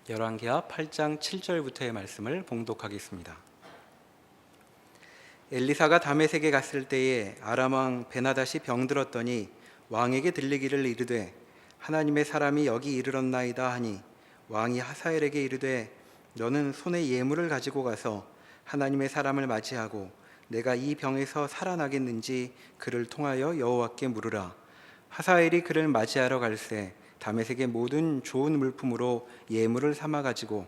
열왕기하 8장 7절부터의 말씀을 봉독하겠습니다. 엘리사가 다메섹에 갔을 때에 아람 왕 베나닷이 병들었더니 왕에게 들리기를 이르되 하나님의 사람이 여기 이르렀나이다 하니 왕이 하사엘에게 이르되 너는 손에 예물을 가지고 가서 하나님의 사람을 맞이하고 내가 이 병에서 살아나겠는지 그를 통하여 여호와께 물으라. 하사엘이 그를 맞이하러 갈새 다메섹의 모든 좋은 물품으로 예물을 삼아 가지고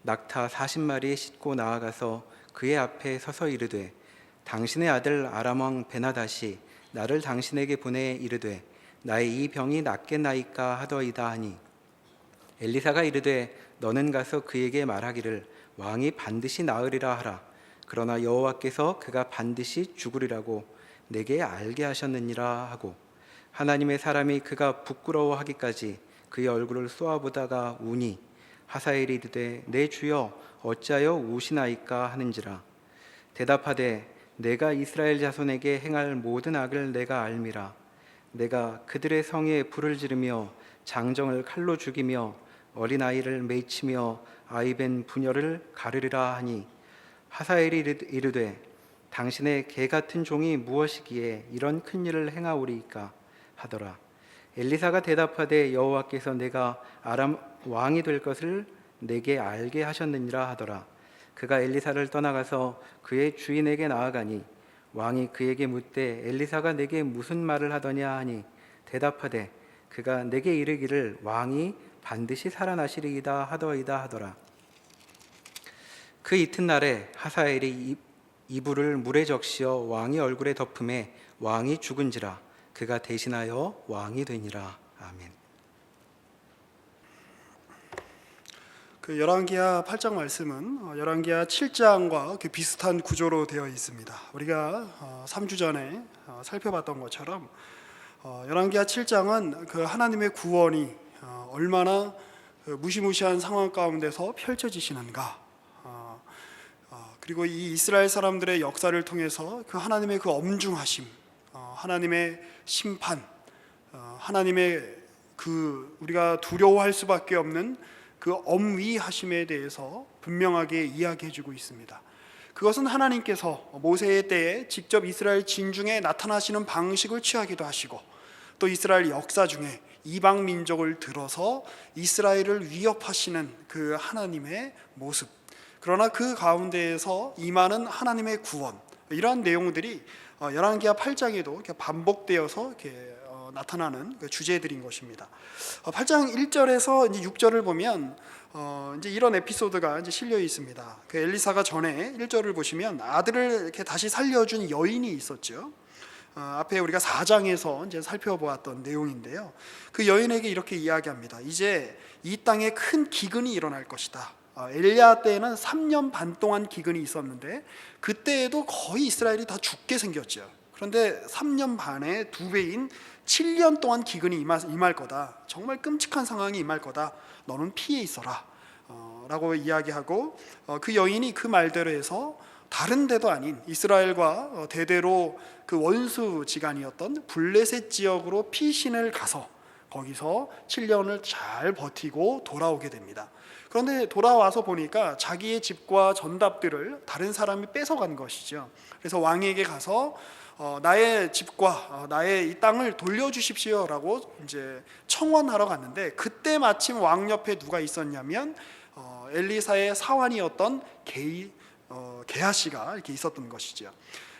낙타 40마리에 싣고 나아가서 그의 앞에 서서 이르되 당신의 아들 아람 왕 베나닷이 나를 당신에게 보내 이르되 나의 이 병이 낫겠나이까 하더이다 하니 엘리사가 이르되 너는 가서 그에게 말하기를 왕이 반드시 나으리라 하라. 그러나 여호와께서 그가 반드시 죽으리라고 내게 알게 하셨느니라 하고 하나님의 사람이 그가 부끄러워하기까지 그의 얼굴을 쏘아보다가 우니 하사엘이 이르되 내 주여 어찌하여 우시나이까 하는지라. 대답하되 내가 이스라엘 자손에게 행할 모든 악을 내가 알미라. 내가 그들의 성에 불을 지르며 장정을 칼로 죽이며 어린아이를 매치며 아이벤 부녀를 가르리라 하니 하사엘이 이르되 당신의 개 같은 종이 무엇이기에 이런 큰 일을 행하오리이까 하더라. 엘리사가 대답하되 여호와께서 내가 아람 왕이 될 것을 내게 알게 하셨느니라 하더라. 그가 엘리사를 떠나가서 그의 주인에게 나아가니 왕이 그에게 묻되 엘리사가 내게 무슨 말을 하더냐 하니 대답하되 그가 내게 이르기를 왕이 반드시 살아나시리이다 하더이다 하더라. 그 이튿날에 하사엘이 이불을 물에 적시어 왕의 얼굴에 덮음에 왕이 죽은지라. 그가 대신하여 왕이 되니라. 아멘. 그 열왕기하 8장 말씀은 열왕기하 7장과 그 비슷한 구조로 되어 있습니다. 우리가 3주 전에 살펴봤던 것처럼 열왕기하 7장은 그 하나님의 구원이 얼마나 무시무시한 상황 가운데서 펼쳐지시는가, 그리고 이 이스라엘 사람들의 역사를 통해서 그 하나님의 그 엄중하심, 하나님의 심판, 하나님의 그 우리가 두려워할 수밖에 없는 그 엄위하심에 대해서 분명하게 이야기해주고 있습니다. 그것은 하나님께서 모세의 때에 직접 이스라엘 진중에 나타나시는 방식을 취하기도 하시고 또 이스라엘 역사 중에 이방 민족을 들어서 이스라엘을 위협하시는 그 하나님의 모습, 그러나 그 가운데에서 임하는 하나님의 구원, 이러한 내용들이 열왕기하 8장에도 이렇게 반복되어서 이렇게 나타나는 그 주제들인 것입니다. 8장 1절에서 이제 6절을 보면 이제 이런 에피소드가 이제 실려 있습니다. 그 엘리사가 전에 1절을 보시면 아들을 이렇게 다시 살려준 여인이 있었죠. 앞에 우리가 4장에서 이제 살펴보았던 내용인데요. 그 여인에게 이렇게 이야기합니다. 이제 이 땅에 큰 기근이 일어날 것이다. 엘리야 때에는 3년 반 동안 기근이 있었는데 그때에도 거의 이스라엘이 다 죽게 생겼죠. 그런데 3년 반에 2배인 7년 동안 기근이 임할 거다. 정말 끔찍한 상황이 임할 거다. 너는 피해 있어라 라고 이야기하고 그 여인이 그 말대로 해서 다른 데도 아닌 이스라엘과 대대로 그 원수지간이었던 블레셋 지역으로 피신을 가서 거기서 7년을 잘 버티고 돌아오게 됩니다. 그런데 돌아와서 보니까 자기의 집과 전답들을 다른 사람이 뺏어간 것이죠. 그래서 왕에게 가서 나의 집과 나의 이 땅을 돌려주십시오라고 이제 청원하러 갔는데 그때 마침 왕 옆에 누가 있었냐면 엘리사의 사환이었던 게하시가 이렇게 있었던 것이죠.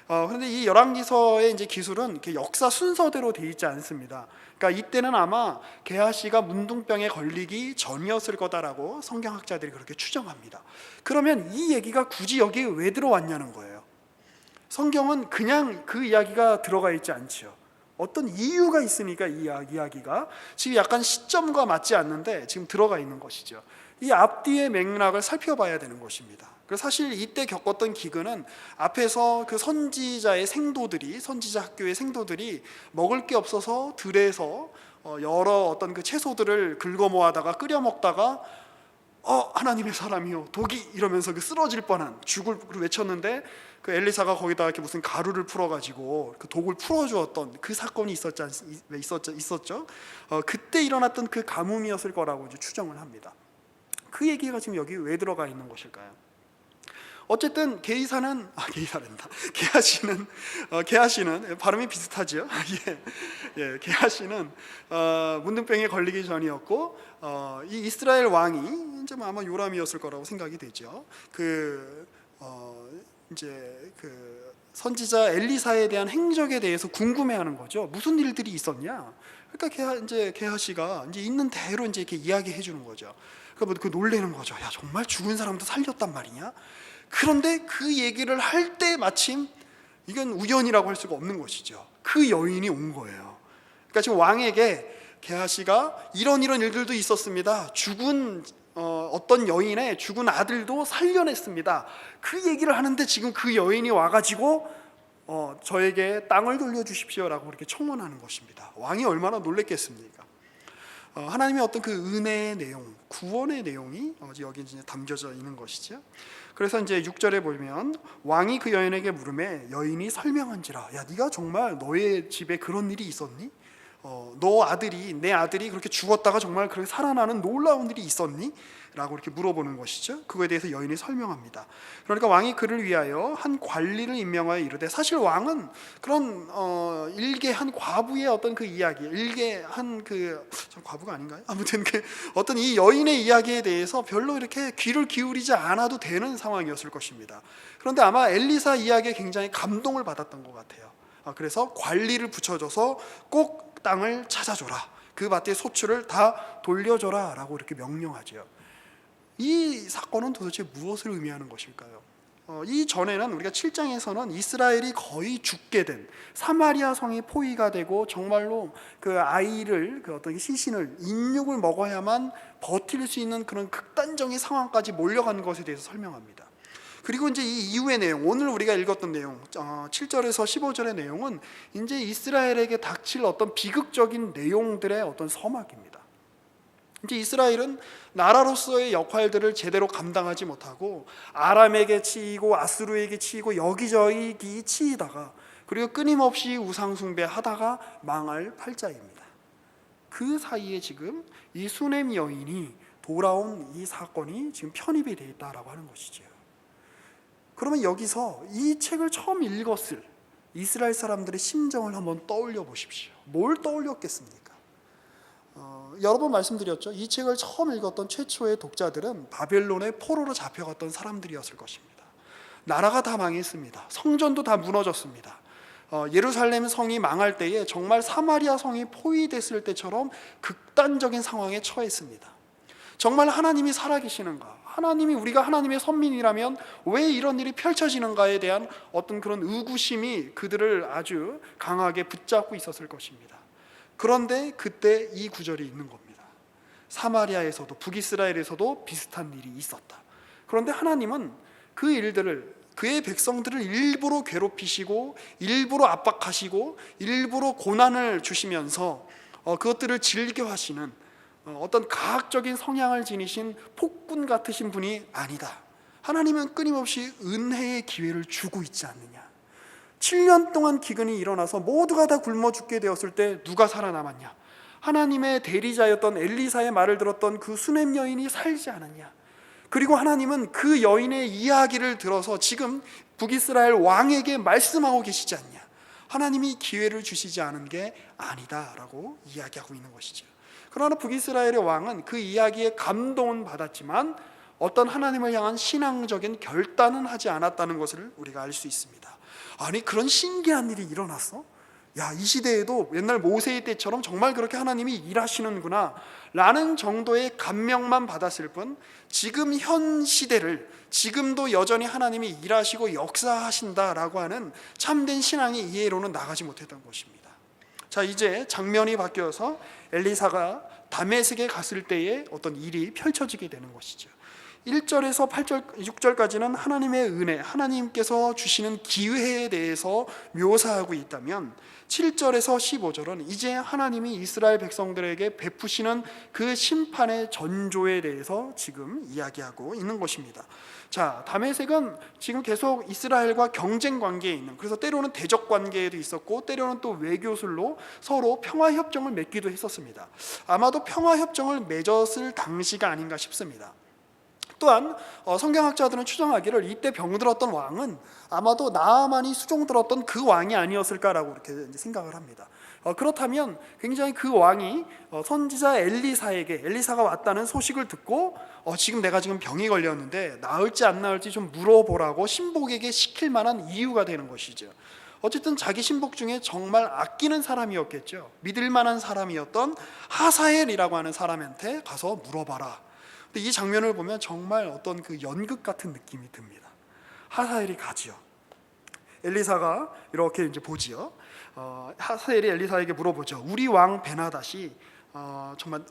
그런데 이 열왕기서의 이제 기술은 이렇게 역사 순서대로 되어 있지 않습니다. 그러니까 이때는 아마 게하시가 문둥병에 걸리기 전이었을 거다라고 성경학자들이 그렇게 추정합니다. 그러면 이 얘기가 굳이 여기에 왜 들어왔냐는 거예요. 성경은 그냥 그 이야기가 들어가 있지 않지요. 어떤 이유가 있으니까 이 이야기가 지금 약간 시점과 맞지 않는데 지금 들어가 있는 것이죠. 이 앞뒤의 맥락을 살펴봐야 되는 것입니다. 그래서 사실 이때 겪었던 기근은 앞에서 그 선지자의 생도들이, 선지자 학교의 생도들이 먹을 게 없어서 들에서 여러 어떤 그 채소들을 긁어 모아다가 끓여 먹다가 하나님의 사람이요 독이 이러면서 그 쓰러질 뻔한 죽을 외쳤는데 그 엘리사가 거기다 이렇게 무슨 가루를 풀어가지고 그 독을 풀어주었던 그 사건이 있었죠. 그때 일어났던 그 가뭄이었을 거라고 이제 추정을 합니다. 그 얘기가 지금 여기 왜 들어가 있는 것일까요? 어쨌든 게하시는 발음이 비슷하죠. 게하시는 문둥병에 걸리기 전이었고, 이 이스라엘 왕이 이제 아마 요람이었을 거라고 생각이 되죠. 이제 선지자 엘리사에 대한 행적에 대해서 궁금해하는 거죠. 무슨 일들이 있었냐? 그러니까 게하시가 이제 있는 대로 이제 이렇게 이야기해 주는 거죠. 그러니까 놀래는 거죠. 야, 정말 죽은 사람도 살렸단 말이냐? 그런데 그 얘기를 할 때 마침 이건 우연이라고 할 수가 없는 것이죠. 그 여인이 온 거예요. 그러니까 지금 왕에게 게하시가 이런 일들도 있었습니다. 죽은 어떤 여인의 죽은 아들도 살려냈습니다. 그 얘기를 하는데 지금 그 여인이 와가지고 저에게 땅을 돌려주십시오라고 이렇게 청원하는 것입니다. 왕이 얼마나 놀랬겠습니까? 하나님의 어떤 그 은혜의 내용, 구원의 내용이 여기 이제 담겨져 있는 것이죠. 그래서 이제 6절에 보면 왕이 그 여인에게 물으매 여인이 설명한지라, 야, 네가 정말 너의 집에 그런 일이 있었니? 내 아들이 그렇게 죽었다가 정말 그렇게 살아나는 놀라운 일이 있었니? 라고 이렇게 물어보는 것이죠. 그거에 대해서 여인이 설명합니다. 그러니까 왕이 그를 위하여 한 관리를 임명하여 이르되, 사실 왕은 그런 일개 한 과부의 어떤 그 이야기, 일개 한 과부가 아닌가요? 아무튼 어떤 이 여인의 이야기에 대해서 별로 이렇게 귀를 기울이지 않아도 되는 상황이었을 것입니다. 그런데 아마 엘리사 이야기에 굉장히 감동을 받았던 것 같아요. 그래서 관리를 붙여줘서 꼭 땅을 찾아줘라, 그 밭의 소출을 다 돌려줘라 라고 이렇게 명령하죠. 이 사건은 도대체 무엇을 의미하는 것일까요? 이 전에는 우리가 7장에서는 이스라엘이 거의 죽게 된, 사마리아 성이 포위가 되고 정말로 그 아이를, 그 어떤 시신을, 인육을 먹어야만 버틸 수 있는 그런 극단적인 상황까지 몰려간 것에 대해서 설명합니다. 그리고 이제 이 이후의 내용, 오늘 우리가 읽었던 내용, 7절에서 15절의 내용은 이제 이스라엘에게 닥칠 어떤 비극적인 내용들의 어떤 서막입니다. 이제 이스라엘은 나라로서의 역할들을 제대로 감당하지 못하고 아람에게 치이고 아수르에게 치이고 여기저기 치이다가, 그리고 끊임없이 우상숭배하다가 망할 팔자입니다. 그 사이에 지금 이 수넴 여인이 돌아온 이 사건이 지금 편입이 되어 있다라고 하는 것이죠. 그러면 여기서 이 책을 처음 읽었을 이스라엘 사람들의 심정을 한번 떠올려 보십시오. 뭘 떠올렸겠습니까? 여러 번 말씀드렸죠. 이 책을 처음 읽었던 최초의 독자들은 바벨론의 포로로 잡혀갔던 사람들이었을 것입니다. 나라가 다 망했습니다. 성전도 다 무너졌습니다. 예루살렘 성이 망할 때에 정말 사마리아 성이 포위됐을 때처럼 극단적인 상황에 처했습니다. 정말 하나님이 살아계시는가? 우리가 하나님의 선민이라면 왜 이런 일이 펼쳐지는가에 대한 어떤 그런 의구심이 그들을 아주 강하게 붙잡고 있었을 것입니다. 그런데 그때 이 구절이 있는 겁니다. 사마리아에서도, 북이스라엘에서도 비슷한 일이 있었다. 그런데 하나님은 그 일들을, 그의 백성들을 일부러 괴롭히시고 일부러 압박하시고 일부러 고난을 주시면서 그것들을 즐겨 하시는 어떤 가학적인 성향을 지니신 폭군 같으신 분이 아니다. 하나님은 끊임없이 은혜의 기회를 주고 있지 않느냐. 7년 동안 기근이 일어나서 모두가 다 굶어 죽게 되었을 때 누가 살아남았냐? 하나님의 대리자였던 엘리사의 말을 들었던 그 수넴 여인이 살지 않았냐? 그리고 하나님은 그 여인의 이야기를 들어서 지금 북이스라엘 왕에게 말씀하고 계시지 않냐? 하나님이 기회를 주시지 않은 게 아니다라고 이야기하고 있는 것이죠. 그러나 북이스라엘의 왕은 그 이야기에 감동은 받았지만 어떤 하나님을 향한 신앙적인 결단은 하지 않았다는 것을 우리가 알 수 있습니다. 아니, 그런 신기한 일이 일어났어? 야, 이 시대에도 옛날 모세의 때처럼 정말 그렇게 하나님이 일하시는구나 라는 정도의 감명만 받았을 뿐, 지금 현 시대를, 지금도 여전히 하나님이 일하시고 역사하신다라고 하는 참된 신앙의 이해로는 나가지 못했던 것입니다. 자, 이제 장면이 바뀌어서 엘리사가 다메섹에 갔을 때의 어떤 일이 펼쳐지게 되는 것이죠. 1절에서 8절, 6절까지는 하나님의 은혜, 하나님께서 주시는 기회에 대해서 묘사하고 있다면 7절에서 15절은 이제 하나님이 이스라엘 백성들에게 베푸시는 그 심판의 전조에 대해서 지금 이야기하고 있는 것입니다. 자, 다메섹은 지금 계속 이스라엘과 경쟁 관계에 있는, 그래서 때로는 대적 관계에도 있었고 때로는 또 외교술로 서로 평화협정을 맺기도 했었습니다. 아마도 평화협정을 맺었을 당시가 아닌가 싶습니다. 또한 성경학자들은 추정하기를 이때 병들었던 왕은 아마도 나아만이 수종들었던 그 왕이 아니었을까라고 이렇게 이제 생각을 합니다. 그렇다면 굉장히 그 왕이 선지자 엘리사가 왔다는 소식을 듣고 지금 내가 지금 병이 걸렸는데 나을지 안 나을지 좀 물어보라고 신복에게 시킬 만한 이유가 되는 것이죠. 어쨌든 자기 신복 중에 정말 아끼는 사람이었겠죠. 믿을 만한 사람이었던 하사엘이라고 하는 사람한테 가서 물어봐라. 근데 이 장면을 보면 정말 어떤 그 연극 같은 느낌이 듭니다. 하사엘이 가지요. 엘리사가 이렇게 이제 보지요. 하사엘이 엘리사에게 물어보죠. 우리 왕 베나닷이 정말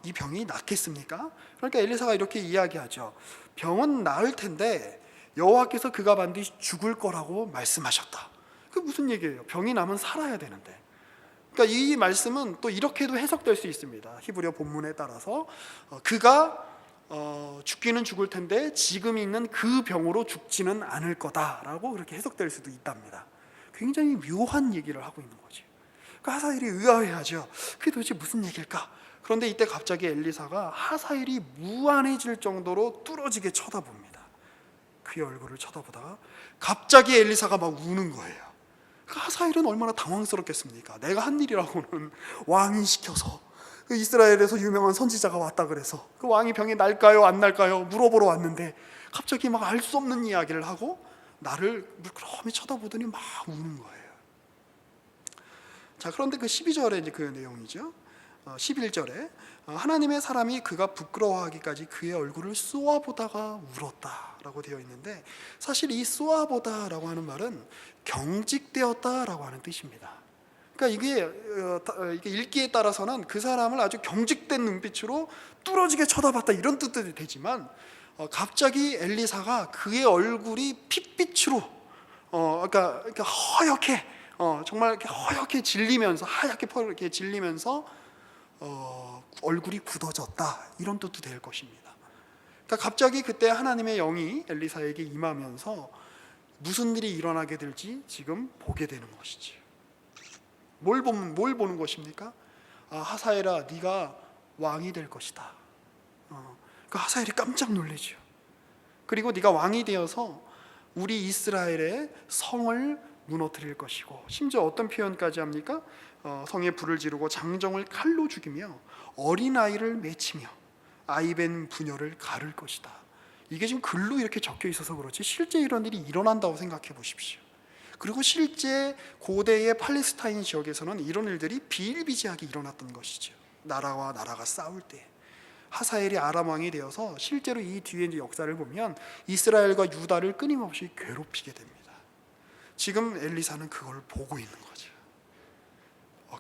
이 병이 낫겠습니까? 그러니까 엘리사가 이렇게 이야기하죠. 병은 나을 텐데 여호와께서 그가 반드시 죽을 거라고 말씀하셨다. 그게 무슨 얘기예요? 병이 나면 살아야 되는데. 그러니까 이 말씀은 또 이렇게도 해석될 수 있습니다. 히브리어 본문에 따라서 그가 죽기는 죽을 텐데 지금 있는 그 병으로 죽지는 않을 거다라고 그렇게 해석될 수도 있답니다. 굉장히 묘한 얘기를 하고 있는 거죠. 그러니까 하사엘이 의아해하죠. 그게 도대체 무슨 얘기일까? 그런데 이때 갑자기 엘리사가 하사엘이 무안해질 정도로 뚫어지게 쳐다봅니다. 그의 얼굴을 쳐다보다가 갑자기 엘리사가 막 우는 거예요. 하사엘은 얼마나 당황스럽겠습니까? 내가 한 일이라고는 왕이 시켜서 그 이스라엘에서 유명한 선지자가 왔다 그래서 그 왕이 병이 날까요 안 날까요 물어보러 왔는데 갑자기 막 알 수 없는 이야기를 하고 나를 물끄러미 쳐다보더니 막 우는 거예요. 자, 그런데 그 12절에 이제 그 내용이죠. 11절에 하나님의 사람이 그가 부끄러워하기까지 그의 얼굴을 쏘아보다가 울었다라고 되어 있는데, 사실 이 쏘아보다라고 하는 말은 경직되었다라고 하는 뜻입니다. 그러니까 이게 읽기에 따라서는 그 사람을 아주 경직된 눈빛으로 뚫어지게 쳐다봤다 이런 뜻도 되지만, 갑자기 엘리사가 그의 얼굴이 핏빛으로 그러니까 허옇게 정말 이렇게 허옇게 질리면서 하얗게 이렇게 질리면서 얼굴이 굳어졌다 이런 뜻도 될 것입니다. 그러니까 갑자기 그때 하나님의 영이 엘리사에게 임하면서 무슨 일이 일어나게 될지 지금 보게 되는 것이지. 뭘 보는 것입니까? 하사엘아, 네가 왕이 될 것이다. 그 하사엘이 깜짝 놀라죠. 그리고 네가 왕이 되어서 우리 이스라엘의 성을 무너뜨릴 것이고, 심지어 어떤 표현까지 합니까? 성에 불을 지르고 장정을 칼로 죽이며 어린아이를 맺히며 아이벤 부녀를 가를 것이다. 이게 지금 글로 이렇게 적혀 있어서 그렇지 실제 이런 일이 일어난다고 생각해 보십시오. 그리고 실제 고대의 팔레스타인 지역에서는 이런 일들이 비일비재하게 일어났던 것이죠. 나라와 나라가 싸울 때 하사엘이 아람 왕이 되어서 실제로 이 뒤에 이제 역사를 보면 이스라엘과 유다를 끊임없이 괴롭히게 됩니다. 지금 엘리사는 그걸 보고 있는 거죠.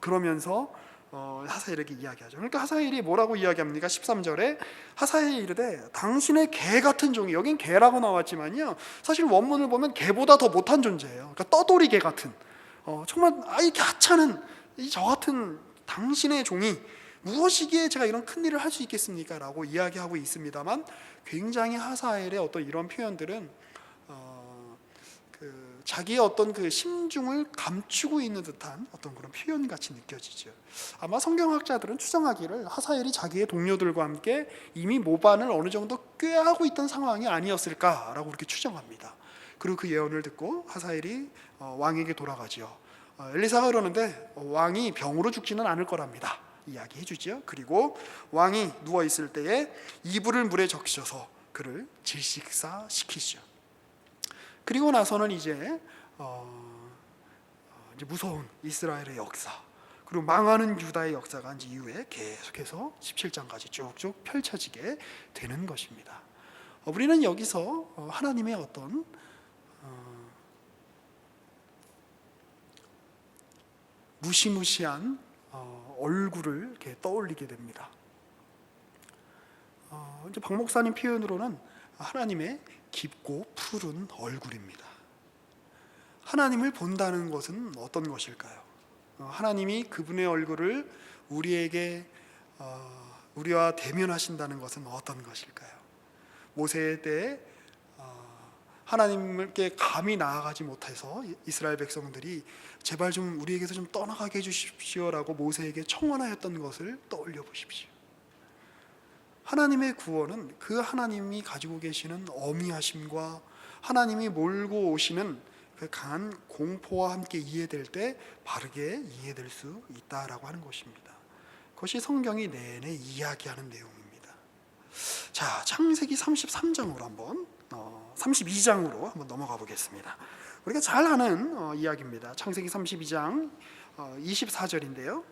그러면서 하사엘에게 이야기하죠. 그러니까 하사엘이 뭐라고 이야기합니까? 13절에 하사엘이 이르되 당신의 개 같은 종이, 여긴 개라고 나왔지만요, 사실 원문을 보면 개보다 더 못한 존재예요. 그러니까 떠돌이 개 같은, 정말 이렇게 하찮은 저 같은 당신의 종이 무엇이기에 제가 이런 큰 일을 할 수 있겠습니까? 라고 이야기하고 있습니다만, 굉장히 하사엘의 어떤 이런 표현들은 자기의 어떤 그 심중을 감추고 있는 듯한 어떤 그런 표현같이 느껴지죠. 아마 성경학자들은 추정하기를 하사엘이 자기의 동료들과 함께 이미 모반을 어느 정도 꾀하고 있던 상황이 아니었을까라고 그렇게 추정합니다. 그리고 그 예언을 듣고 하사엘이 왕에게 돌아가죠. 엘리사가 그러는데 왕이 병으로 죽지는 않을 거랍니다. 이야기해 주죠. 그리고 왕이 누워 있을 때에 이불을 물에 적셔서 그를 질식사시키죠. 그리고 나서는 이제 무서운 이스라엘의 역사, 그리고 망하는 유다의 역사가 이제 이후에 계속해서 17장까지 쭉쭉 펼쳐지게 되는 것입니다. 우리는 여기서 하나님의 어떤 무시무시한 얼굴을 이렇게 떠올리게 됩니다. 이제 박 목사님 표현으로는 하나님의 깊고 푸른 얼굴입니다. 하나님을 본다는 것은 어떤 것일까요? 하나님이 그분의 얼굴을 우리와 대면하신다는 것은 어떤 것일까요? 모세 때 하나님께 감히 나아가지 못해서 이스라엘 백성들이 제발 좀 우리에게서 좀 떠나가게 해주십시오라고 모세에게 청원하였던 것을 떠올려 보십시오. 하나님의 구원은 그 하나님이 가지고 계시는 어미하심과 하나님이 몰고 오시는 그 강한 공포와 함께 이해될 때 바르게 이해될 수 있다라고 하는 것입니다. 그것이 성경이 내내 이야기하는 내용입니다. 자, 창세기 33장으로 한번 32장으로 한번 넘어가 보겠습니다. 우리가 잘 아는 이야기입니다. 창세기 32장 24절인데요.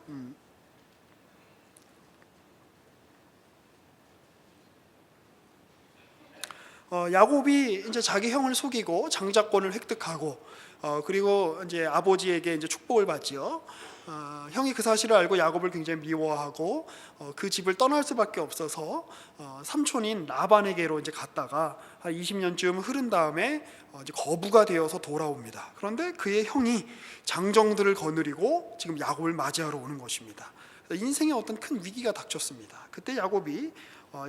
야곱이 이제 자기 형을 속이고 장자권을 획득하고 그리고 이제 아버지에게 이제 축복을 받지요. 형이 그 사실을 알고 야곱을 굉장히 미워하고 그 집을 떠날 수밖에 없어서 삼촌인 라반에게로 이제 갔다가 한 20년쯤 흐른 다음에 이제 거부가 되어서 돌아옵니다. 그런데 그의 형이 장정들을 거느리고 지금 야곱을 맞이하러 오는 것입니다. 인생에 어떤 큰 위기가 닥쳤습니다. 그때 야곱이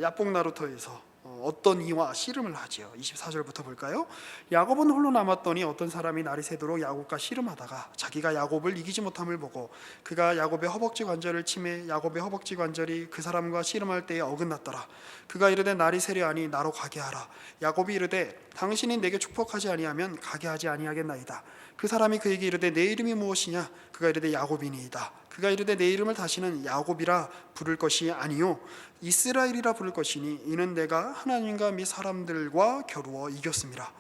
야복 나루터에서 어떤 이와 씨름을 하지요. 24절부터 볼까요? 야곱은 홀로 남았더니 어떤 사람이 날이 새도록 야곱과 씨름하다가 자기가 야곱을 이기지 못함을 보고 그가 야곱의 허벅지 관절을 치매 야곱의 허벅지 관절이 그 사람과 씨름할 때에 어긋났더라. 그가 이르되 날이 새려하니 나로 가게 하라. 야곱이 이르되 당신이 내게 축복하지 아니하면 가게 하지 아니하겠나이다. 그 사람이 그에게 이르되 내 이름이 무엇이냐? 그가 이르되 야곱이니이다. 그가 이르되 내 이름을 다시는 야곱이라 부를 것이 아니요 이스라엘이라 부를 것이니 이는 내가 하나님과 및 사람들과 겨루어 이겼음이라.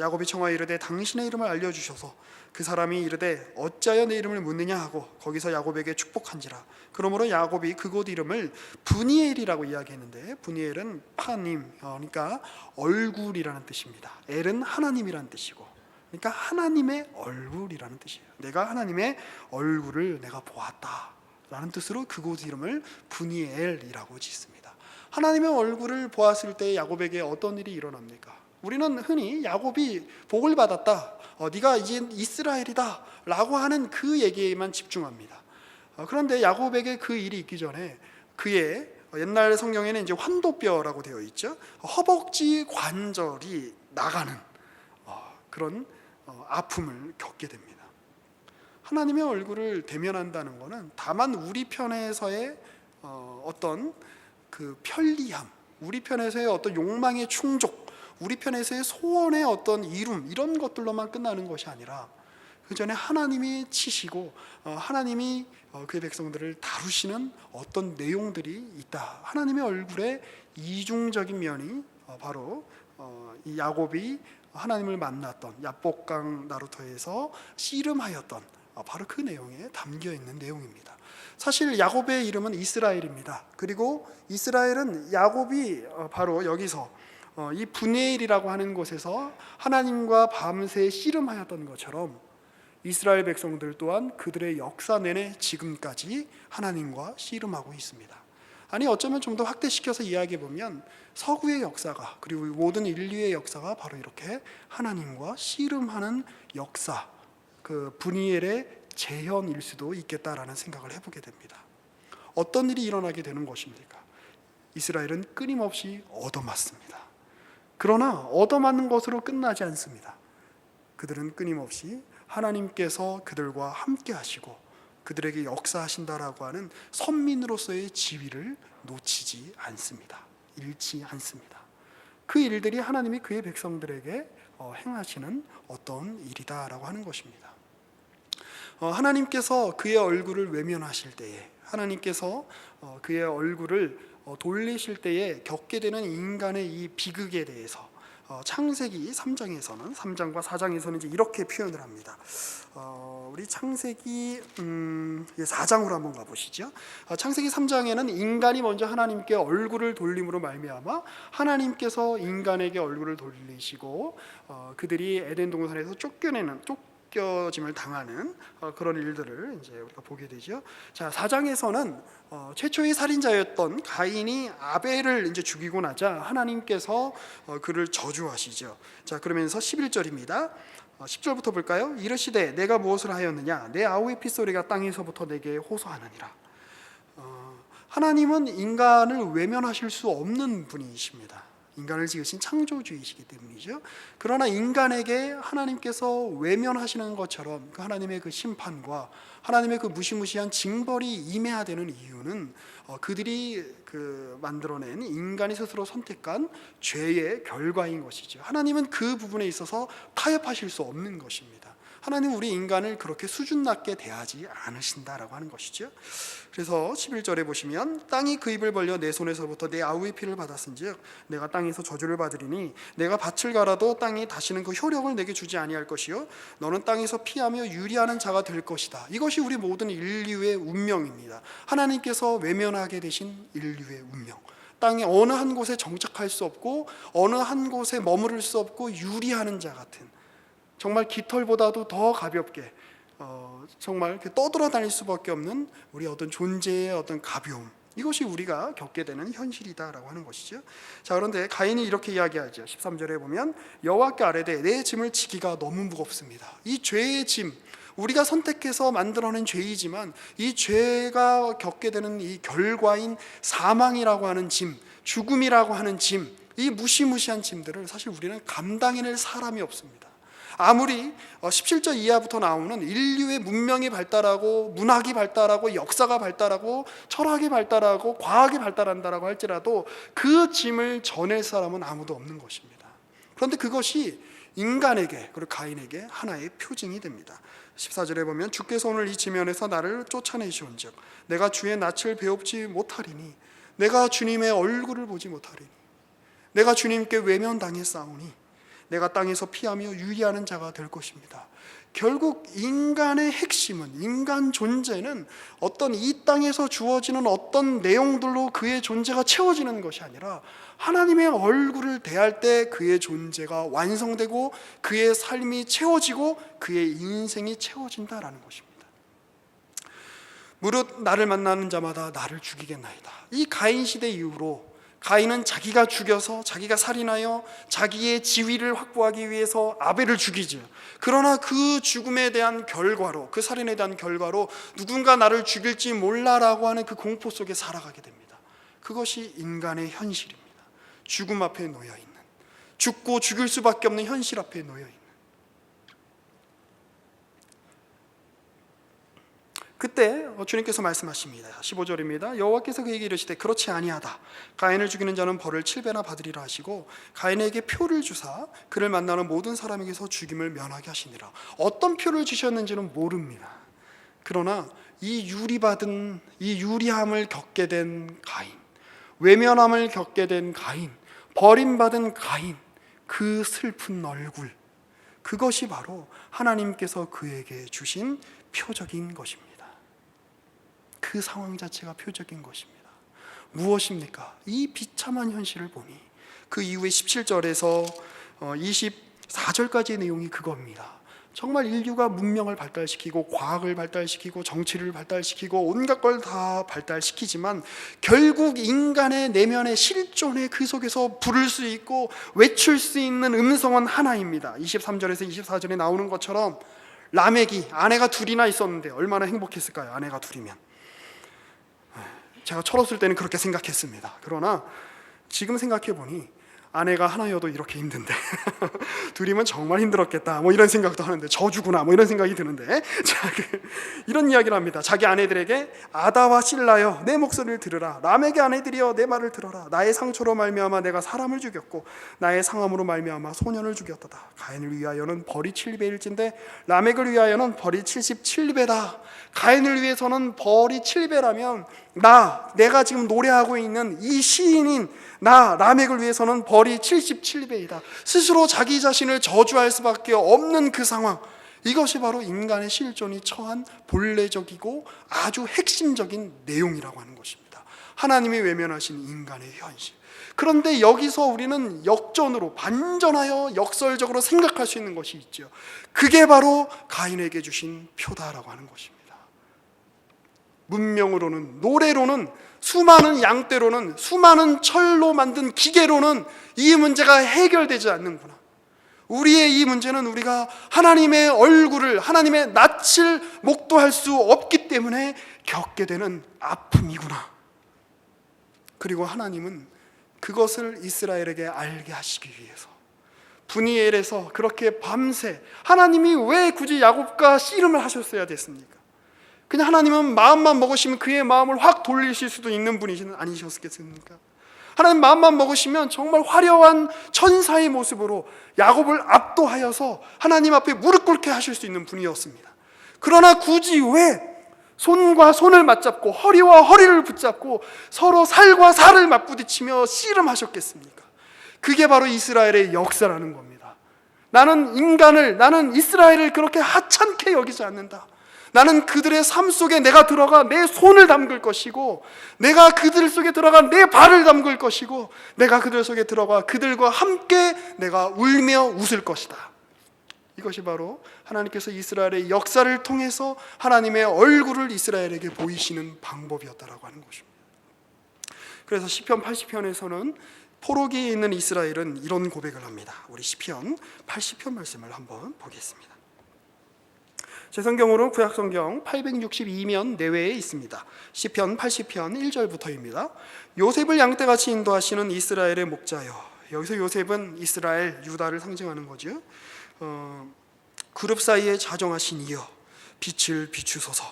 야곱이 청하여 이르되 당신의 이름을 알려주셔서 그 사람이 이르되 어찌하여 내 이름을 묻느냐 하고 거기서 야곱에게 축복한지라. 그러므로 야곱이 그곳 이름을 브니엘이라고 이야기했는데 브니엘은 파님 그러니까 얼굴이라는 뜻입니다. 엘은 하나님이라는 뜻이고 그러니까 하나님의 얼굴이라는 뜻이에요. 내가 하나님의 얼굴을 내가 보았다라는 뜻으로 그곳 이름을 브니엘이라고 짓습니다. 하나님의 얼굴을 보았을 때 야곱에게 어떤 일이 일어납니까? 우리는 흔히 야곱이 복을 받았다, 네가 이제 이스라엘이다 라고 하는 그 얘기에만 집중합니다. 그런데 야곱에게 그 일이 있기 전에 그의 옛날 성경에는 이제 환도뼈라고 되어 있죠. 허벅지 관절이 나가는 그런 아픔을 겪게 됩니다. 하나님의 얼굴을 대면한다는 것은 다만 우리 편에서의 어떤 그 편리함, 우리 편에서의 어떤 욕망의 충족, 우리 편에서의 소원의 어떤 이룸 이런 것들로만 끝나는 것이 아니라 그 전에 하나님이 치시고 하나님이 그의 백성들을 다루시는 어떤 내용들이 있다. 하나님의 얼굴에 이중적인 면이 바로 이 야곱이 하나님을 만났던 야복강 나루터에서 씨름하였던 바로 그 내용에 담겨 있는 내용입니다. 사실 야곱의 이름은 이스라엘입니다. 그리고 이스라엘은 야곱이 바로 여기서 이 브니엘이라고 하는 곳에서 하나님과 밤새 씨름하였던 것처럼 이스라엘 백성들 또한 그들의 역사 내내 지금까지 하나님과 씨름하고 있습니다. 아니 어쩌면 좀 더 확대시켜서 이야기해 보면 서구의 역사가 그리고 모든 인류의 역사가 바로 이렇게 하나님과 씨름하는 역사, 그 브니엘의 재현일 수도 있겠다라는 생각을 해보게 됩니다. 어떤 일이 일어나게 되는 것입니까? 이스라엘은 끊임없이 얻어맞습니다. 그러나 얻어맞는 것으로 끝나지 않습니다. 그들은 끊임없이 하나님께서 그들과 함께 하시고 그들에게 역사하신다라고 하는 선민으로서의 지위를 놓치지 않습니다. 잃지 않습니다. 그 일들이 하나님이 그의 백성들에게 행하시는 어떤 일이다라고 하는 것입니다. 하나님께서 그의 얼굴을 외면하실 때에 하나님께서 그의 얼굴을 돌리실 때에 겪게 되는 인간의 이 비극에 대해서 창세기 3장에서는 3장과 4장에서는 이제 이렇게 표현을 합니다. 우리 창세기 4장으로 한번 가보시죠. 창세기 3장에는 인간이 먼저 하나님께 얼굴을 돌림으로 말미암아 하나님께서 인간에게 얼굴을 돌리시고 그들이 에덴 동산에서 쫓겨짐을 당하는 그런 일들을 이제 우리가 보게 되죠. 자, 4장에서는 최초의 살인자였던 가인이 아벨을 이제 죽이고 나자 하나님께서 그를 저주하시죠. 자, 그러면서 11절입니다. 10절부터 볼까요? 이르시되 내가 무엇을 하였느냐? 내 아우의 핏소리가 땅에서부터 내게 호소하느니라. 하나님은 인간을 외면하실 수 없는 분이십니다. 인간을 지으신 창조주이시기 때문이죠. 그러나 인간에게 하나님께서 외면하시는 것처럼 그 하나님의 그 심판과 하나님의 그 무시무시한 징벌이 임해야 되는 이유는 그들이 만들어낸 인간이 스스로 선택한 죄의 결과인 것이죠. 하나님은 그 부분에 있어서 타협하실 수 없는 것입니다. 하나님은 우리 인간을 그렇게 수준 낮게 대하지 않으신다라고 하는 것이죠. 그래서 11절에 보시면 땅이 그 입을 벌려 내 손에서부터 내 아우의 피를 받았은즉 내가 땅에서 저주를 받으리니 내가 밭을 갈아도 땅이 다시는 그 효력을 내게 주지 아니할 것이요 너는 땅에서 피하며 유리하는 자가 될 것이다. 이것이 우리 모든 인류의 운명입니다. 하나님께서 외면하게 되신 인류의 운명. 땅의 어느 한 곳에 정착할 수 없고 어느 한 곳에 머무를 수 없고 유리하는 자 같은, 정말 깃털보다도 더 가볍게 정말 이렇게 떠돌아다닐 수밖에 없는 우리 어떤 존재의 어떤 가벼움, 이것이 우리가 겪게 되는 현실이다라고 하는 것이죠. 자, 그런데 가인이 이렇게 이야기하죠. 13절에 보면 여호와께 아뢰되 내 짐을 지기가 너무 무겁습니다. 이 죄의 짐, 우리가 선택해서 만들어낸 죄이지만 이 죄가 겪게 되는 이 결과인 사망이라고 하는 짐, 죽음이라고 하는 짐, 이 무시무시한 짐들을 사실 우리는 감당해낼 사람이 없습니다. 아무리 17절 이하부터 나오는 인류의 문명이 발달하고 문학이 발달하고 역사가 발달하고 철학이 발달하고 과학이 발달한다라고 할지라도 그 짐을 전할 사람은 아무도 없는 것입니다. 그런데 그것이 인간에게, 그리고 가인에게 하나의 표징이 됩니다. 14절에 보면 주께서 오늘 이 지면에서 나를 쫓아내시온즉 내가 주의 낯을 배웁지 못하리니 내가 주님의 얼굴을 보지 못하리니 내가 주님께 외면당했사오니 내가 땅에서 피하며 유리하는 자가 될 것입니다. 결국 인간의 핵심은, 인간 존재는 어떤 이 땅에서 주어지는 어떤 내용들로 그의 존재가 채워지는 것이 아니라 하나님의 얼굴을 대할 때 그의 존재가 완성되고 그의 삶이 채워지고 그의 인생이 채워진다라는 것입니다. 무릇 나를 만나는 자마다 나를 죽이겠나이다. 이 가인 시대 이후로 가인은 자기가 죽여서, 자기가 살인하여 자기의 지위를 확보하기 위해서 아벨을 죽이죠. 그러나 그 죽음에 대한 결과로, 그 살인에 대한 결과로 누군가 나를 죽일지 몰라라고 하는 그 공포 속에 살아가게 됩니다. 그것이 인간의 현실입니다. 죽음 앞에 놓여있는, 죽고 죽일 수밖에 없는 현실 앞에 놓여있는. 그때 주님께서 말씀하십니다. 15절입니다. 여호와께서 그에게 이르시되 그렇지 아니하다. 가인을 죽이는 자는 벌을 7배나 받으리라 하시고 가인에게 표를 주사 그를 만나는 모든 사람에게서 죽임을 면하게 하시니라. 어떤 표를 주셨는지는 모릅니다. 그러나 이 유리함을 겪게 된 가인, 외면함을 겪게 된 가인, 버림받은 가인, 그 슬픈 얼굴, 그것이 바로 하나님께서 그에게 주신 표적인 것입니다. 그 상황 자체가 표적인 것입니다. 무엇입니까? 이 비참한 현실을 보니 그 이후에 17절에서 24절까지의 내용이 그겁니다. 정말 인류가 문명을 발달시키고 과학을 발달시키고 정치를 발달시키고 온갖 걸 다 발달시키지만 결국 인간의 내면의 실존의 그 속에서 부를 수 있고 외칠 수 있는 음성은 하나입니다. 23절에서 24절에 나오는 것처럼 라멕이 아내가 둘이나 있었는데 얼마나 행복했을까요? 아내가 둘이면. 제가 철없을 때는 그렇게 생각했습니다. 그러나 지금 생각해 보니 아내가 하나여도 이렇게 힘든데 둘이면 정말 힘들었겠다, 뭐 이런 생각도 하는데, 저주구나, 뭐 이런 생각이 드는데, 자, 이런 이야기를 합니다. 자기 아내들에게 아다와 실라여 내 목소리를 들으라. 라멕의 아내들이여 내 말을 들어라. 나의 상처로 말미암아 내가 사람을 죽였고 나의 상함으로 말미암아 소년을 죽였도다. 가인을 위하여는 벌이 7배일진데 라멕을 위하여는 벌이 77배다. 가인을 위해서는 벌이 7배라면 내가 지금 노래하고 있는 이 시인인 나 라멕을 위해서는 벌이 77배이다. 스스로 자기 자신을 저주할 수밖에 없는 그 상황, 이것이 바로 인간의 실존이 처한 본래적이고 아주 핵심적인 내용이라고 하는 것입니다. 하나님이 외면하신 인간의 현실. 그런데 여기서 우리는 역전으로, 반전하여 역설적으로 생각할 수 있는 것이 있죠. 그게 바로 가인에게 주신 표다라고 하는 것입니다. 문명으로는, 노래로는, 수많은 양떼로는, 수많은 철로 만든 기계로는 이 문제가 해결되지 않는구나. 우리의 이 문제는 우리가 하나님의 얼굴을, 하나님의 낯을 목도할 수 없기 때문에 겪게 되는 아픔이구나. 그리고 하나님은 그것을 이스라엘에게 알게 하시기 위해서 브니엘에서 그렇게 밤새, 하나님이 왜 굳이 야곱과 씨름을 하셨어야 됐습니까? 그냥 하나님은 마음만 먹으시면 그의 마음을 확 돌리실 수도 있는 분이 아니셨겠습니까? 하나님 마음만 먹으시면 정말 화려한 천사의 모습으로 야곱을 압도하여서 하나님 앞에 무릎 꿇게 하실 수 있는 분이었습니다. 그러나 굳이 왜 손과 손을 맞잡고 허리와 허리를 붙잡고 서로 살과 살을 맞부딪히며 씨름하셨겠습니까? 그게 바로 이스라엘의 역사라는 겁니다. 나는 이스라엘을 그렇게 하찮게 여기지 않는다. 나는 그들의 삶 속에 내가 들어가 내 손을 담글 것이고, 내가 그들 속에 들어가 내 발을 담글 것이고, 내가 그들 속에 들어가 그들과 함께 내가 울며 웃을 것이다. 이것이 바로 하나님께서 이스라엘의 역사를 통해서 하나님의 얼굴을 이스라엘에게 보이시는 방법이었다라고 하는 것입니다. 그래서 시편 80편에서는 포로기에 있는 이스라엘은 이런 고백을 합니다. 우리 시편 80편 말씀을 한번 보겠습니다. 제 성경으로는 구약성경 862면 내외에 있습니다. 시편 80편 1절부터입니다. 요셉을 양떼같이 인도하시는 이스라엘의 목자여. 여기서 요셉은 이스라엘, 유다를 상징하는 거죠. 그룹 사이에 자정하신 이여, 빛을 비추소서.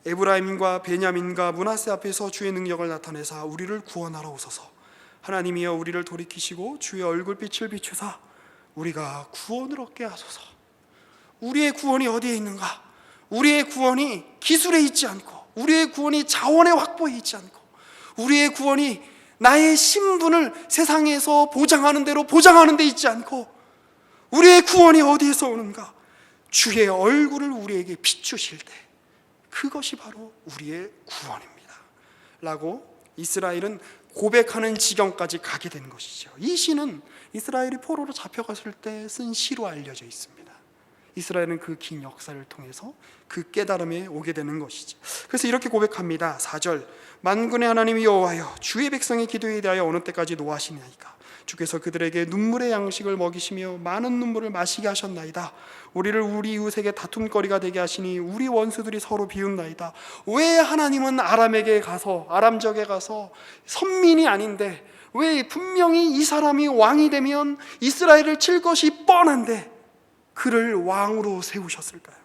에브라임과 베냐민과 므낫세 앞에서 주의 능력을 나타내사 우리를 구원하러 오소서. 하나님이여 우리를 돌이키시고 주의 얼굴빛을 비추사 우리가 구원을 얻게 하소서. 우리의 구원이 어디에 있는가? 우리의 구원이 기술에 있지 않고, 우리의 구원이 자원의 확보에 있지 않고, 우리의 구원이 나의 신분을 세상에서 보장하는 대로 보장하는 데 있지 않고, 우리의 구원이 어디에서 오는가? 주의 얼굴을 우리에게 비추실 때 그것이 바로 우리의 구원입니다 라고 이스라엘은 고백하는 지경까지 가게 된 것이죠. 이 시는 이스라엘이 포로로 잡혀갔을 때 쓴 시로 알려져 있습니다. 이스라엘은 그 긴 역사를 통해서 그 깨달음에 오게 되는 것이죠. 그래서 이렇게 고백합니다. 4절, 만군의 하나님 여호와여, 주의 백성의 기도에 대하여 어느 때까지 노하시나이까? 주께서 그들에게 눈물의 양식을 먹이시며 많은 눈물을 마시게 하셨나이다. 우리를 우리 이웃에게 다툼거리가 되게 하시니 우리 원수들이 서로 비웃나이다. 왜 하나님은 아람 적에 가서 선민이 아닌데, 왜 분명히 이 사람이 왕이 되면 이스라엘을 칠 것이 뻔한데 그를 왕으로 세우셨을까요?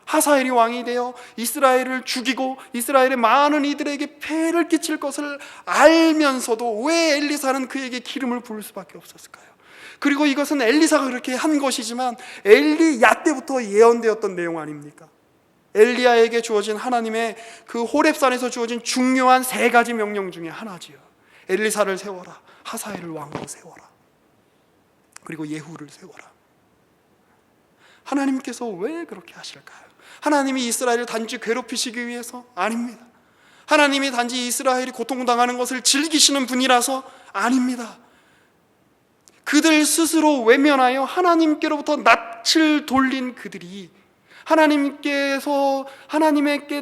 하사엘이 왕이 되어 이스라엘을 죽이고 이스라엘의 많은 이들에게 폐를 끼칠 것을 알면서도 왜 엘리사는 그에게 기름을 부을 수밖에 없었을까요? 그리고 이것은 엘리사가 그렇게 한 것이지만 엘리야 때부터 예언되었던 내용 아닙니까? 엘리야에게 주어진 하나님의 그 호렙산에서 주어진 중요한 3가지 명령 중에 하나지요. 엘리사를 세워라, 하사엘을 왕으로 세워라, 그리고 예후를 세워라. 하나님께서 왜 그렇게 하실까요? 하나님이 이스라엘을 단지 괴롭히시기 위해서? 아닙니다. 하나님이 단지 이스라엘이 고통당하는 것을 즐기시는 분이라서? 아닙니다. 그들 스스로 외면하여 하나님께로부터 낯을 돌린 그들이 하나님에게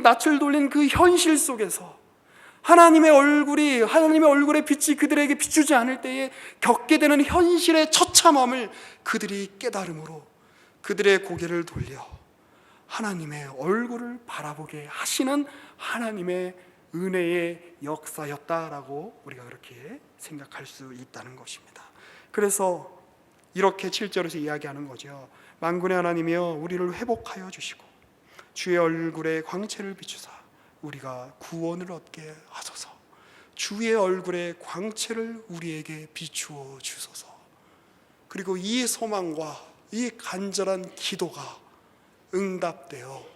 낯을 돌린 그 현실 속에서 하나님의 얼굴의 빛이 그들에게 비추지 않을 때에 겪게 되는 현실의 처참함을 그들이 깨달음으로 그들의 고개를 돌려 하나님의 얼굴을 바라보게 하시는 하나님의 은혜의 역사였다라고 우리가 그렇게 생각할 수 있다는 것입니다. 그래서 이렇게 7절에서 이야기하는 거죠. 만군의 하나님이여 우리를 회복하여 주시고 주의 얼굴의 광채를 비추사 우리가 구원을 얻게 하소서. 주의 얼굴의 광채를 우리에게 비추어 주소서. 그리고 이 소망과 이 간절한 기도가 응답되어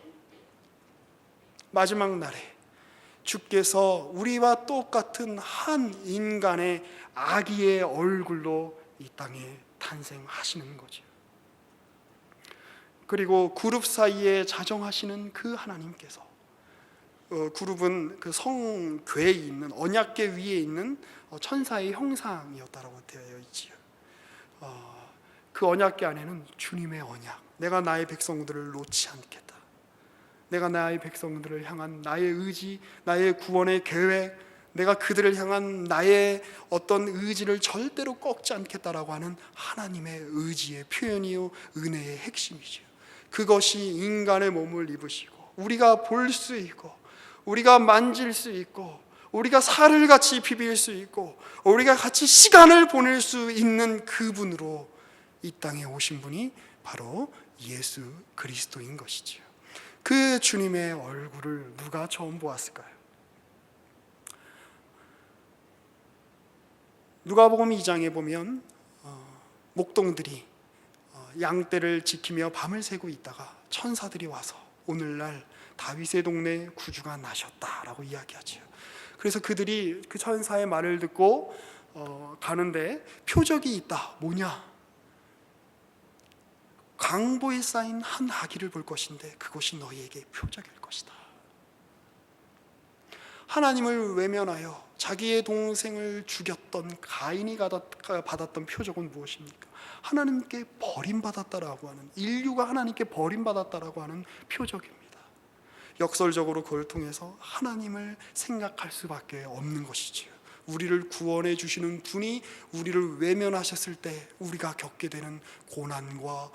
마지막 날에 주께서 우리와 똑같은 한 인간의 아기의 얼굴로 이 땅에 탄생하시는 거죠. 그리고 그룹 사이에 자정하시는 그 하나님께서, 그룹은 그 성궤에 있는 언약궤 위에 있는 천사의 형상이었다라고 되어 있지요. 그 언약궤 안에는 주님의 언약, 내가 나의 백성들을 놓지 않겠다, 내가 나의 백성들을 향한 나의 의지, 나의 구원의 계획, 내가 그들을 향한 나의 어떤 의지를 절대로 꺾지 않겠다라고 하는 하나님의 의지의 표현이요 은혜의 핵심이죠. 그것이 인간의 몸을 입으시고 우리가 볼 수 있고 우리가 만질 수 있고 우리가 살을 같이 비빌 수 있고 우리가 같이 시간을 보낼 수 있는 그분으로 이 땅에 오신 분이 바로 예수 그리스도인 것이지요. 그 주님의 얼굴을 누가 처음 보았을까요? 누가복음 2장에 보면 목동들이 양떼를 지키며 밤을 새고 있다가 천사들이 와서 오늘날 다윗의 동네에 구주가 나셨다라고 이야기하죠. 그래서 그들이 그 천사의 말을 듣고 가는데 표적이 있다. 뭐냐? 강보에 쌓인 한 아기를 볼 것인데 그것이 너희에게 표적일 것이다. 하나님을 외면하여 자기의 동생을 죽였던 가인이 받았던 표적은 무엇입니까? 하나님께 버림받았다라고 하는, 인류가 하나님께 버림받았다라고 하는 표적입니다. 역설적으로 그걸 통해서 하나님을 생각할 수밖에 없는 것이지요. 우리를 구원해 주시는 분이 우리를 외면하셨을 때 우리가 겪게 되는 고난과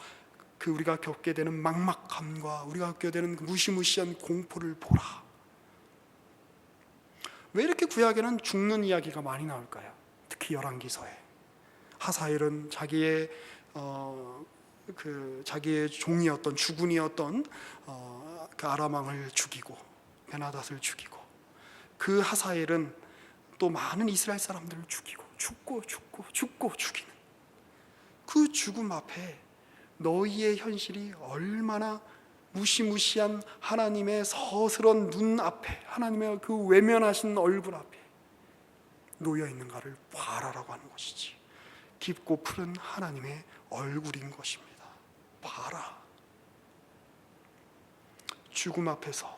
우리가 겪게 되는 막막함과 우리가 겪게 되는 무시무시한 공포를 보라. 왜 이렇게 구약에는 죽는 이야기가 많이 나올까요? 특히 열왕기서에 하사엘은 자기의 종이었던 주군이었던 그 아람 왕을 죽이고 베나닷을 죽이고, 그 하사엘은 또 많은 이스라엘 사람들을 죽이고 죽고 죽이는 그 죽음 앞에 너희의 현실이 얼마나 무시무시한 하나님의 서스런 눈 앞에, 하나님의 그 외면하신 얼굴 앞에 놓여 있는가를 봐라라고 하는 것이지. 깊고 푸른 하나님의 얼굴인 것입니다. 봐라. 죽음 앞에서,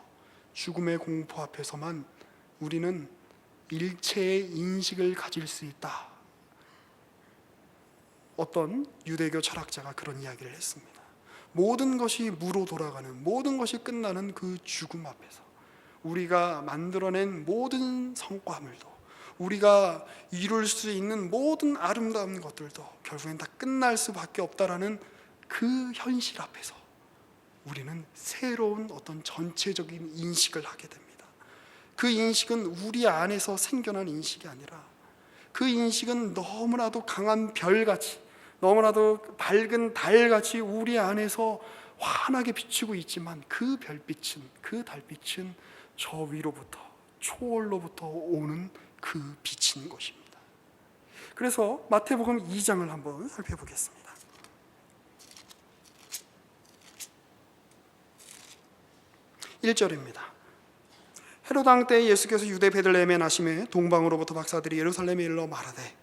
죽음의 공포 앞에서만 우리는 일체의 인식을 가질 수 있다. 어떤 유대교 철학자가 그런 이야기를 했습니다. 모든 것이 무로 돌아가는, 모든 것이 끝나는 그 죽음 앞에서 우리가 만들어낸 모든 성과물도, 우리가 이룰 수 있는 모든 아름다운 것들도 결국엔 다 끝날 수밖에 없다라는 그 현실 앞에서 우리는 새로운 어떤 전체적인 인식을 하게 됩니다. 그 인식은 우리 안에서 생겨난 인식이 아니라 그 인식은 너무나도 강한 별같이, 너무나도 밝은 달같이 우리 안에서 환하게 비추고 있지만 그 별빛은, 그 달빛은 저 위로부터, 초월로부터 오는 그 빛인 것입니다. 그래서 마태복음 2장을 한번 살펴보겠습니다. 1절입니다. 헤롯 왕 때 예수께서 유대 베들레헴에 나심에 동방으로부터 박사들이 예루살렘에 일러 말하되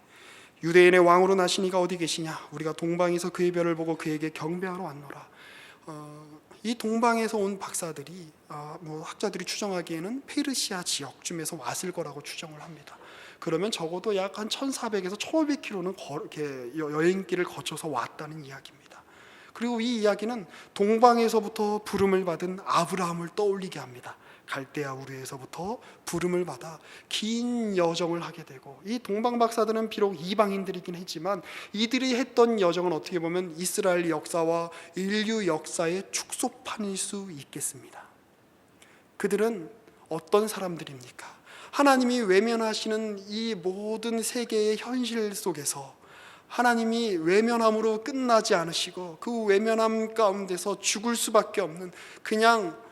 유대인의 왕으로 나시니가 어디 계시냐? 우리가 동방에서 그의 별을 보고 그에게 경배하러 왔노라. 이 동방에서 온 박사들이 학자들이 추정하기에는 페르시아 지역쯤에서 왔을 거라고 추정을 합니다. 그러면 적어도 약 한 1400에서 1500km는 여행길을 거쳐서 왔다는 이야기입니다. 그리고 이 이야기는 동방에서부터 부름을 받은 아브라함을 떠올리게 합니다. 갈대아 우르에서부터 부름을 받아 긴 여정을 하게 되고, 이 동방 박사들은 비록 이방인들이긴 했지만 이들이 했던 여정은 어떻게 보면 이스라엘 역사와 인류 역사의 축소판일 수 있겠습니다. 그들은 어떤 사람들입니까? 하나님이 외면하시는 이 모든 세계의 현실 속에서 하나님이 외면함으로 끝나지 않으시고 그 외면함 가운데서 죽을 수밖에 없는, 그냥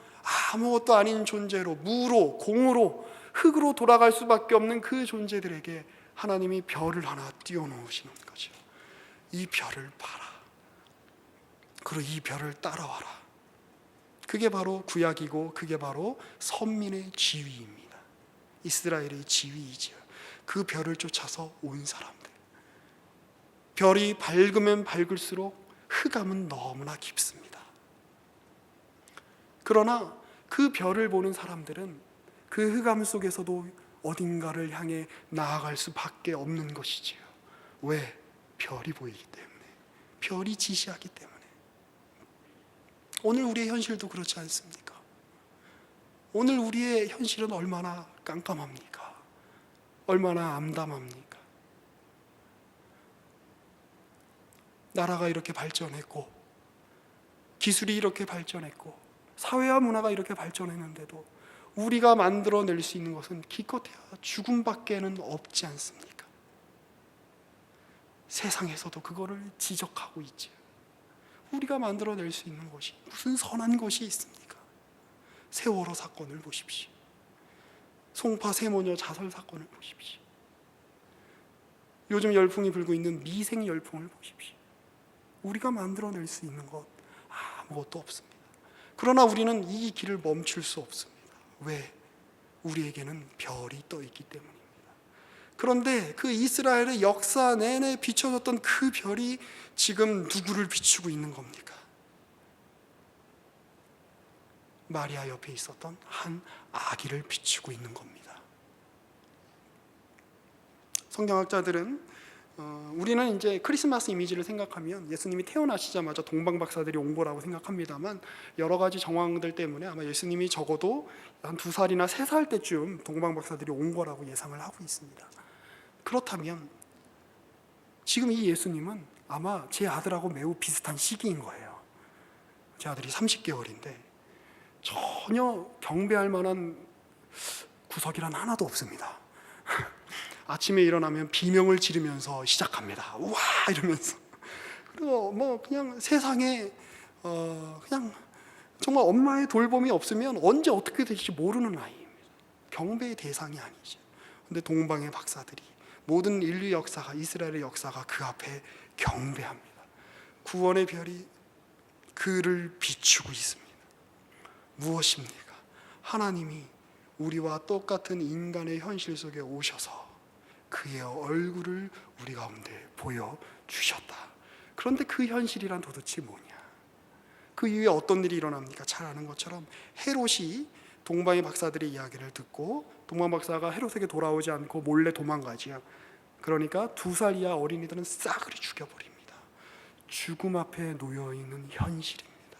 아무것도 아닌 존재로, 무로, 공으로, 흙으로 돌아갈 수밖에 없는 그 존재들에게 하나님이 별을 하나 띄워놓으시는 거죠. 이 별을 봐라. 그리고 이 별을 따라와라. 그게 바로 구약이고 그게 바로 선민의 지위입니다. 이스라엘의 지위이지요. 그 별을 쫓아서 온 사람들. 별이 밝으면 밝을수록 흑암은 너무나 깊습니다. 그러나 그 별을 보는 사람들은 그 흑암 속에서도 어딘가를 향해 나아갈 수밖에 없는 것이지요. 왜? 별이 보이기 때문에, 별이 지시하기 때문에. 오늘 우리의 현실도 그렇지 않습니까? 오늘 우리의 현실은 얼마나 깜깜합니까? 얼마나 암담합니까? 나라가 이렇게 발전했고, 기술이 이렇게 발전했고, 사회와 문화가 이렇게 발전했는데도 우리가 만들어낼 수 있는 것은 기껏해야 죽음밖에는 없지 않습니까? 세상에서도 그거를 지적하고 있죠. 우리가 만들어낼 수 있는 것이 무슨 선한 것이 있습니까? 세월호 사건을 보십시오. 송파 세모녀 자살 사건을 보십시오. 요즘 열풍이 불고 있는 미생 열풍을 보십시오. 우리가 만들어낼 수 있는 것 아무것도 없습니다. 그러나 우리는 이 길을 멈출 수 없습니다. 왜? 우리에게는 별이 떠 있기 때문입니다. 그런데 그 이스라엘의 역사 내내 비춰졌던 그 별이 지금 누구를 비추고 있는 겁니까? 마리아 옆에 있었던 한 아기를 비추고 있는 겁니다. 성경학자들은 우리는 이제 크리스마스 이미지를 생각하면 예수님이 태어나시자마자 동방박사들이 온 거라고 생각합니다만, 여러 가지 정황들 때문에 아마 예수님이 적어도 한 2살이나 3살 때쯤 동방박사들이 온 거라고 예상을 하고 있습니다. 그렇다면 지금 이 예수님은 아마 제 아들하고 매우 비슷한 시기인 거예요. 제 아들이 30개월인데 전혀 경배할 만한 구석이란 하나도 없습니다. 아침에 일어나면 비명을 지르면서 시작합니다. 우와 이러면서. 그리고 뭐 그냥 세상에 그냥 정말 엄마의 돌봄이 없으면 언제 어떻게 될지 모르는 아이입니다. 경배의 대상이 아니죠. 근데 동방의 박사들이, 모든 인류 역사가, 이스라엘의 역사가 그 앞에 경배합니다. 구원의 별이 그를 비추고 있습니다. 무엇입니까? 하나님이 우리와 똑같은 인간의 현실 속에 오셔서 그의 얼굴을 우리 가운데 보여주셨다. 그런데 그 현실이란 도대체 뭐냐? 그 이후에 어떤 일이 일어납니까? 잘 아는 것처럼 헤롯이 동방의 박사들의 이야기를 듣고, 동방 박사가 헤롯에게 돌아오지 않고 몰래 도망가지요. 그러니까 2살 이하 어린이들은 싸그리 죽여버립니다. 죽음 앞에 놓여있는 현실입니다.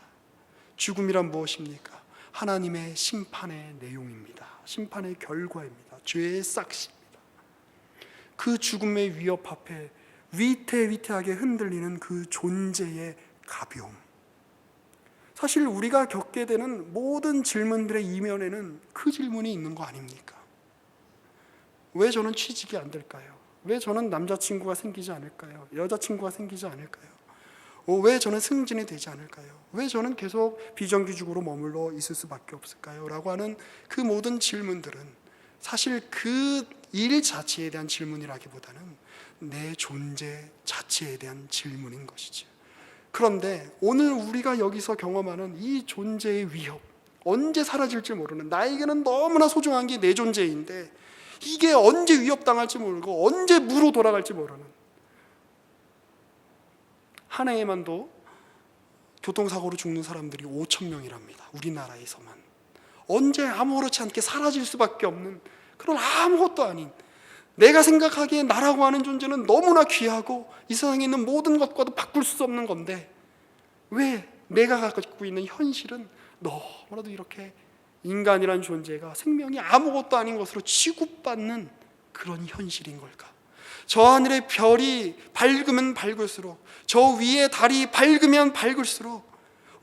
죽음이란 무엇입니까? 하나님의 심판의 내용입니다. 심판의 결과입니다. 죄의 싹시. 그 죽음의 위협 앞에 위태위태하게 흔들리는 그 존재의 가벼움. 사실 우리가 겪게 되는 모든 질문들의 이면에는 그 질문이 있는 거 아닙니까? 왜 저는 취직이 안 될까요? 왜 저는 남자친구가 생기지 않을까요? 여자친구가 생기지 않을까요? 왜 저는 승진이 되지 않을까요? 왜 저는 계속 비정규직으로 머물러 있을 수밖에 없을까요? 라고 하는 그 모든 질문들은 사실 그 일 자체에 대한 질문이라기보다는 내 존재 자체에 대한 질문인 것이죠. 그런데 오늘 우리가 여기서 경험하는 이 존재의 위협, 언제 사라질지 모르는, 나에게는 너무나 소중한 게 내 존재인데 이게 언제 위협당할지 모르고 언제 무로 돌아갈지 모르는, 한 해에만도 교통사고로 죽는 사람들이 5,000명이랍니다. 우리나라에서만. 언제 아무렇지 않게 사라질 수밖에 없는 그런 아무것도 아닌, 내가 생각하기에 나라고 하는 존재는 너무나 귀하고 이 세상에 있는 모든 것과도 바꿀 수 없는 건데, 왜 내가 갖고 있는 현실은 너무나도 이렇게 인간이란 존재가 생명이 아무것도 아닌 것으로 취급받는 그런 현실인 걸까? 저 하늘의 별이 밝으면 밝을수록, 저 위에 달이 밝으면 밝을수록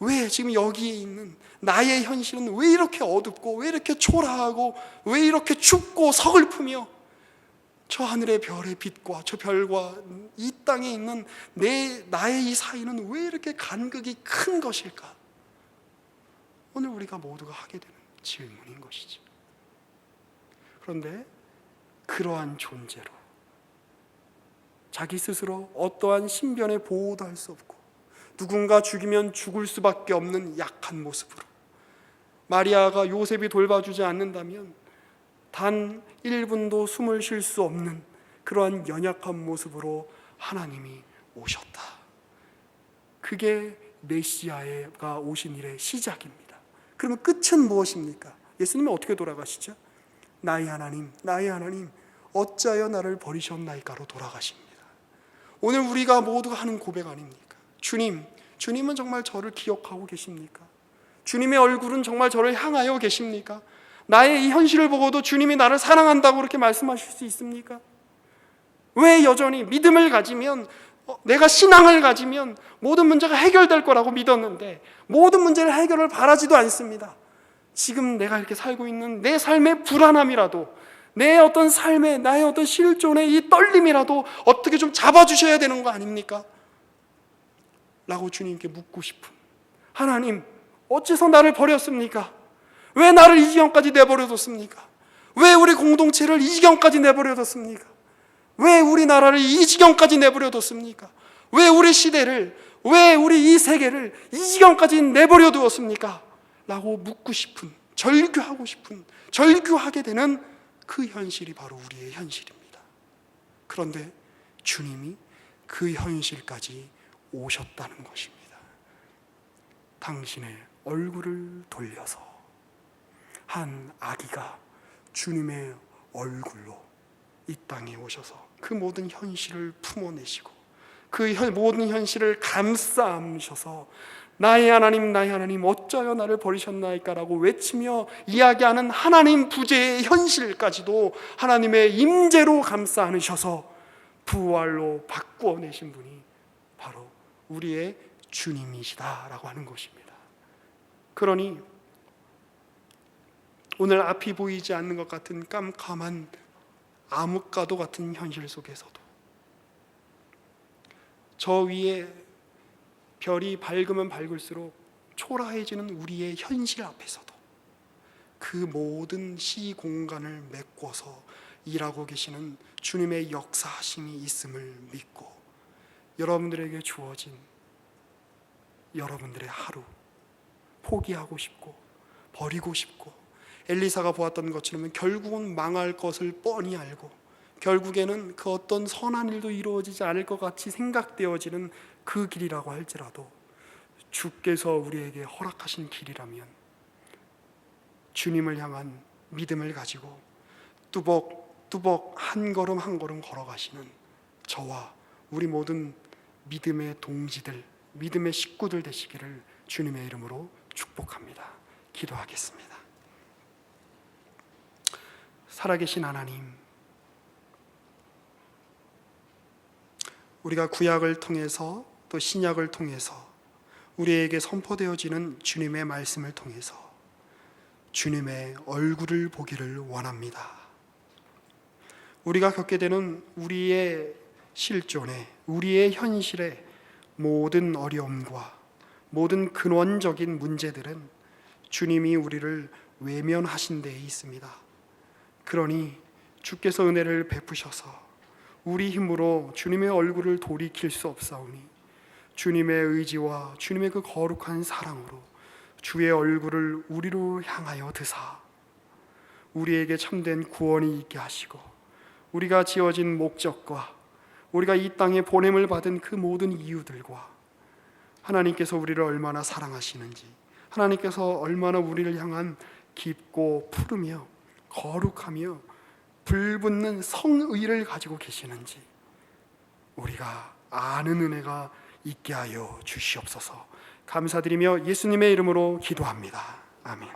왜 지금 여기에 있는 나의 현실은 왜 이렇게 어둡고, 왜 이렇게 초라하고, 왜 이렇게 춥고 서글프며, 저 하늘의 별의 빛과 저 별과 이 땅에 있는 나의 이 사이는 왜 이렇게 간극이 큰 것일까? 오늘 우리가 모두가 하게 되는 질문인 것이죠. 그런데 그러한 존재로 자기 스스로 어떠한 신변의 보호도 할 수 없고 누군가 죽이면 죽을 수밖에 없는 약한 모습으로, 마리아가 요셉이 돌봐주지 않는다면 단 1분도 숨을 쉴 수 없는 그러한 연약한 모습으로 하나님이 오셨다. 그게 메시아가 오신 일의 시작입니다. 그러면 끝은 무엇입니까? 예수님은 어떻게 돌아가시죠? 나의 하나님, 나의 하나님, 어찌하여 나를 버리셨나이까로 돌아가십니다. 오늘 우리가 모두가 하는 고백 아닙니까? 주님, 주님은 정말 저를 기억하고 계십니까? 주님의 얼굴은 정말 저를 향하여 계십니까? 나의 이 현실을 보고도 주님이 나를 사랑한다고 그렇게 말씀하실 수 있습니까? 왜 여전히 믿음을 가지면, 내가 신앙을 가지면 모든 문제가 해결될 거라고 믿었는데 모든 문제를 해결을 바라지도 않습니다. 지금 내가 이렇게 살고 있는 내 삶의 불안함이라도, 내 어떤 삶의, 나의 어떤 실존의 이 떨림이라도 어떻게 좀 잡아주셔야 되는 거 아닙니까? 라고 주님께 묻고 싶은, 하나님 어째서 나를 버렸습니까? 왜 나를 이 지경까지 내버려뒀습니까? 왜 우리 공동체를 이 지경까지 내버려뒀습니까? 왜 우리나라를 이 지경까지 내버려뒀습니까? 왜 우리 시대를, 왜 우리 이 세계를 이 지경까지 내버려두었습니까? 라고 묻고 싶은, 절규하고 싶은, 절규하게 되는 그 현실이 바로 우리의 현실입니다. 그런데 주님이 그 현실까지 오셨다는 것입니다. 당신의 얼굴을 돌려서 한 아기가 주님의 얼굴로 이 땅에 오셔서 그 모든 현실을 품어내시고 그 모든 현실을 감싸 안으셔서 나의 하나님 어쩌여 나를 버리셨나이까 라고 외치며 이야기하는 하나님 부재의 현실까지도 하나님의 임재로 감싸 안으셔서 부활로 바꾸어내신 분이 바로 우리의 주님이시다라고 하는 것입니다. 그러니 오늘 앞이 보이지 않는 것 같은 깜깜한 암흑과도 같은 현실 속에서도, 저 위에 별이 밝으면 밝을수록 초라해지는 우리의 현실 앞에서도 그 모든 시공간을 메꿔서 일하고 계시는 주님의 역사하심이 있음을 믿고, 여러분들에게 주어진 여러분들의 하루 포기하고 싶고 버리고 싶고, 엘리사가 보았던 것처럼 결국은 망할 것을 뻔히 알고 결국에는 그 어떤 선한 일도 이루어지지 않을 것 같이 생각되어지는 그 길이라고 할지라도 주께서 우리에게 허락하신 길이라면 주님을 향한 믿음을 가지고 뚜벅뚜벅 한 걸음 한 걸음 걸어가시는 저와 우리 모든 믿음의 동지들, 믿음의 식구들 되시기를 주님의 이름으로 축복합니다. 기도하겠습니다. 살아계신 하나님, 우리가 구약을 통해서 또 신약을 통해서 우리에게 선포되어지는 주님의 말씀을 통해서 주님의 얼굴을 보기를 원합니다. 우리가 겪게 되는 우리의 실존에, 우리의 현실의 모든 어려움과 모든 근원적인 문제들은 주님이 우리를 외면하신 데에 있습니다. 그러니 주께서 은혜를 베푸셔서 우리 힘으로 주님의 얼굴을 돌이킬 수 없사오니 주님의 의지와 주님의 그 거룩한 사랑으로 주의 얼굴을 우리로 향하여 드사 우리에게 참된 구원이 있게 하시고, 우리가 지어진 목적과 우리가 이 땅에 보냄을 받은 그 모든 이유들과 하나님께서 우리를 얼마나 사랑하시는지, 하나님께서 얼마나 우리를 향한 깊고 푸르며 거룩하며 불붙는 성의를 가지고 계시는지 우리가 아는 은혜가 있게 하여 주시옵소서. 감사드리며 예수님의 이름으로 기도합니다. 아멘.